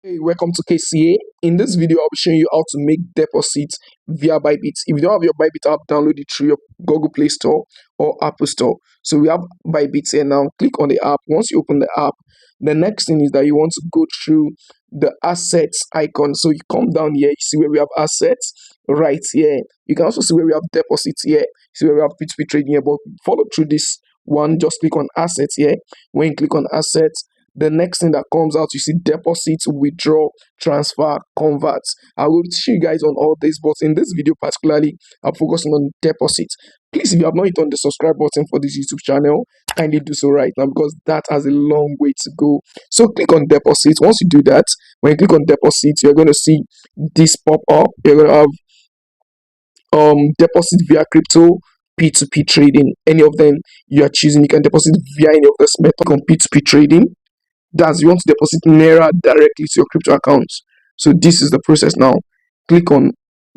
Hey, welcome to KCA. In this video, I'll be showing you how to make deposits via Bybit. If you don't have your Bybit app, download it through your Google Play Store or Apple Store. So we have Bybit here now. Click on the app. Once you open the app, the next thing is that you want to go through the assets icon. So you come down here, you see where we have assets right here. You can also see where we have deposits here. See where we have P2P trading here. But follow through this one, just click on assets here. When you click on assets, the next thing that comes out, you see deposits, withdraw, transfer, convert. I will teach you guys on all this, but in this video particularly, I'm focusing on deposits. Please, if you have not hit on the subscribe button for this YouTube channel, kindly do so right now because that has a long way to go. So click on deposits. Once you do that, when you click on deposits, you're going to see this pop up. You're going to have deposit via crypto, P2P trading. Any of them you are choosing, you can deposit via any of this method on P2P trading. That's you want to deposit Naira directly to your crypto accounts. So this is the process now. Click on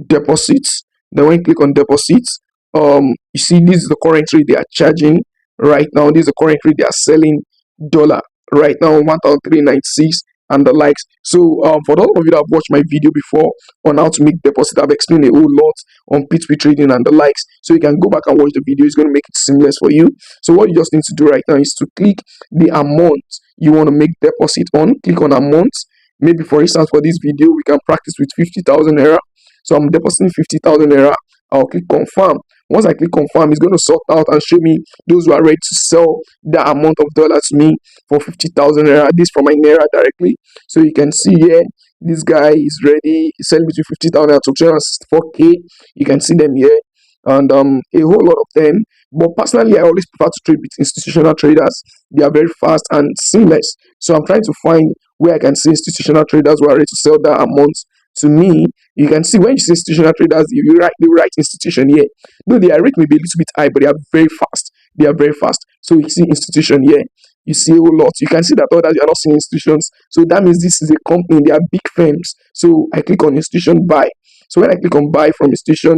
deposits. Then when you click on deposits, you see this is the current rate they are charging right now. This is the current rate they are selling dollar right now, 1,396 and the likes. So for those of you that have watched my video before on how to make deposit, I've explained a whole lot on P2P trading and the likes. So you can go back and watch the video. It's going to make it seamless for you. So what you just need to do right now is to click the amount you want to make deposit on. Click on amount. Maybe for instance, for this video, we can practice with 50,000 naira. So I'm depositing 50,000 naira. I'll click confirm. Once I click confirm, it's going to sort out and show me those who are ready to sell that amount of dollar to me for 50,000 naira. This from my Naira directly. So you can see here, this guy is ready. He's selling between 50,000 and 264k. You can see them here, and a whole lot of them. But personally, I always prefer to trade with institutional traders. They are very fast and seamless. So I'm trying to find where I can see institutional traders who are ready to sell that amount to me. You can see when you see institutional traders, you write the right institution here. Though their rate may be a little bit high, but they are very fast. They are very fast. So you see institution here. You see a whole lot. You can see that others you are not seeing institutions. So that means this is a company. They are big firms. So I click on institution buy. So when I click on buy from institution,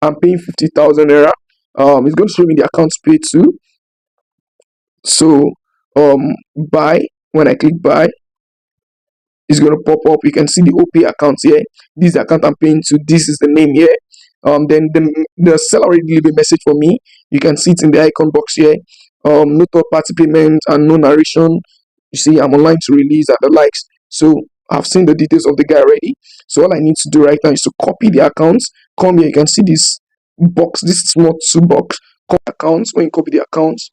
I'm paying 50,000 naira. It's going to show me the accounts paid to. So buy. When I click buy, it's going to pop up. You can see the OPay account here. This is the account I'm paying to. This is the name here. Then the seller already leave a message for me. You can see it in the icon box here. No third party payment and no narration. You see, I'm online to release at the likes. So I've seen the details of the guy already. So all I need to do right now is to copy the accounts. Come here. You can see this box, this small two box. Copy accounts. When you copy the accounts,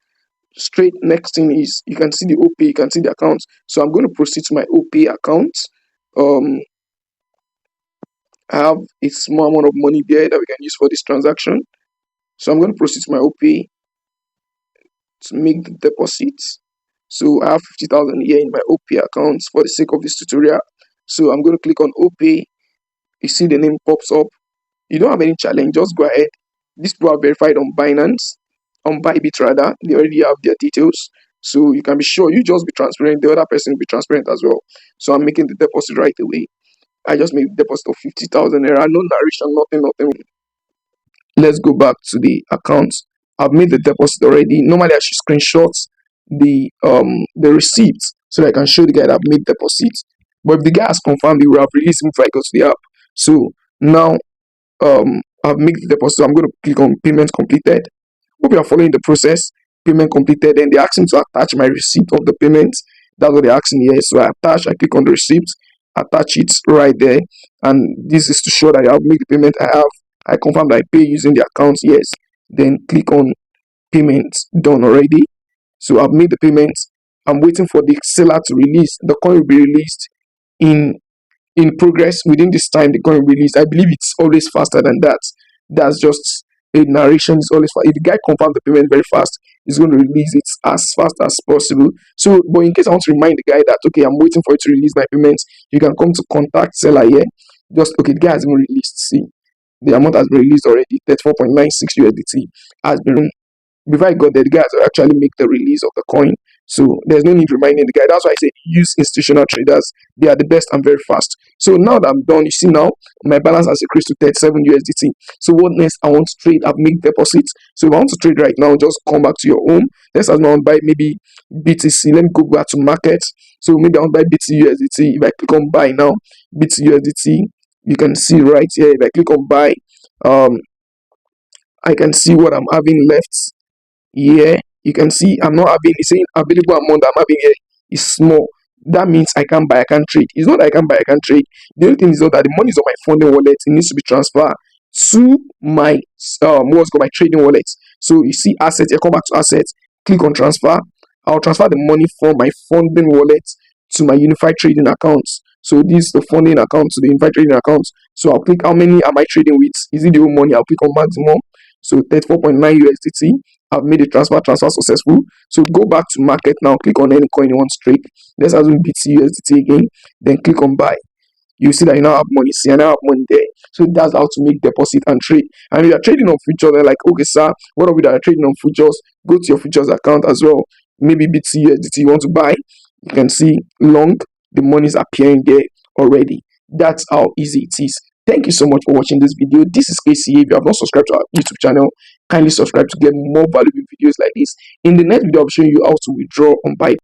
straight next thing is you can see the OPay, you can see the accounts. So I'm going to proceed to my OPay account. I have a small amount of money there that we can use for this transaction. So I'm going to proceed to my OPay to make the deposits. So I have 50,000 here in my OPay account for the sake of this tutorial. So I'm going to click on OPay. You see the name pops up. You don't have any challenge, just go ahead. These people are verified on Binance, on Bybit rather. They already have their details. So you can be sure, you just be transparent. The other person will be transparent as well. So I'm making the deposit right away. I just made the deposit of 50,000 naira. No narration, nothing. Let's go back to the account. I've made the deposit already. Normally I should screenshot the receipt so that I can show the guy that I've made deposits. But if the guy has confirmed, he will have released him before I go to the app. So now I've made the deposit. So I'm going to click on payment completed. Hope you are following the process. Payment completed, and they ask me to attach my receipt of the payment. That's what they're asking here. So I click on the receipt, attach it right there, and this is to show that I have made the payment. I confirm that I pay using the account. Yes. Then click on payment done already. So I've made the payment. I'm waiting for the seller to release. The coin will be released in progress. Within this time the coin will be released. I believe it's always faster than that. That's just a narration. Is always fast. If the guy confirms the payment very fast, he's going to release it as fast as possible. So but in case I want to remind the guy that okay, I'm waiting for you to release my payment, you can come to contact seller here. Just okay, the guy has been released. See, the amount has been released already. 34.96 USDT has been. Before I got there, the guy has actually make the release of the coin. So there's no need reminding the guy. That's why I say use institutional traders. They are the best and very fast. So now that I'm done, you see now my balance has increased to 37 USDT. So what next? I want to trade. I've made deposits. So if I want to trade right now, just come back to your home. Let's as now buy maybe BTC. Let me go back to market. So maybe I want to buy BTC USDT. If I click on buy now, BTC USDT, you can see right here. If I click on buy, um, I can see what I'm having left. Yeah, you can see I'm not having, it's saying available amount I'm having here is small. That means I can't buy, I can't trade. It's not that I can't buy, I can't trade. The only thing is not that the money is on my funding wallet. It needs to be transferred to my what's called my trading wallet. So you see assets, I come back to assets, click on transfer. I'll transfer the money from my funding wallet to my unified trading accounts. So this is the funding account to the unified trading accounts. So I'll click how many am I trading with? Is it the whole money? I'll click on maximum. So 34.9 USDT. I've made a transfer successful. So go back to market now, click on any coin you want to trade. Let's assume BTC USDT again, then click on buy. You see that you now have money. See, I now have money there. So that's how to make deposit and trade. And if you're trading on futures, they're like, okay, sir, what are we that are trading on futures? Go to your futures account as well. Maybe BTC USDT you want to buy. You can see long, the money is appearing there already. That's how easy it is. Thank you so much for watching this video. This is KCA. If you have not subscribed to our YouTube channel, kindly subscribe to get more valuable videos like this. In the next video, I'll show you how to withdraw on Bybit.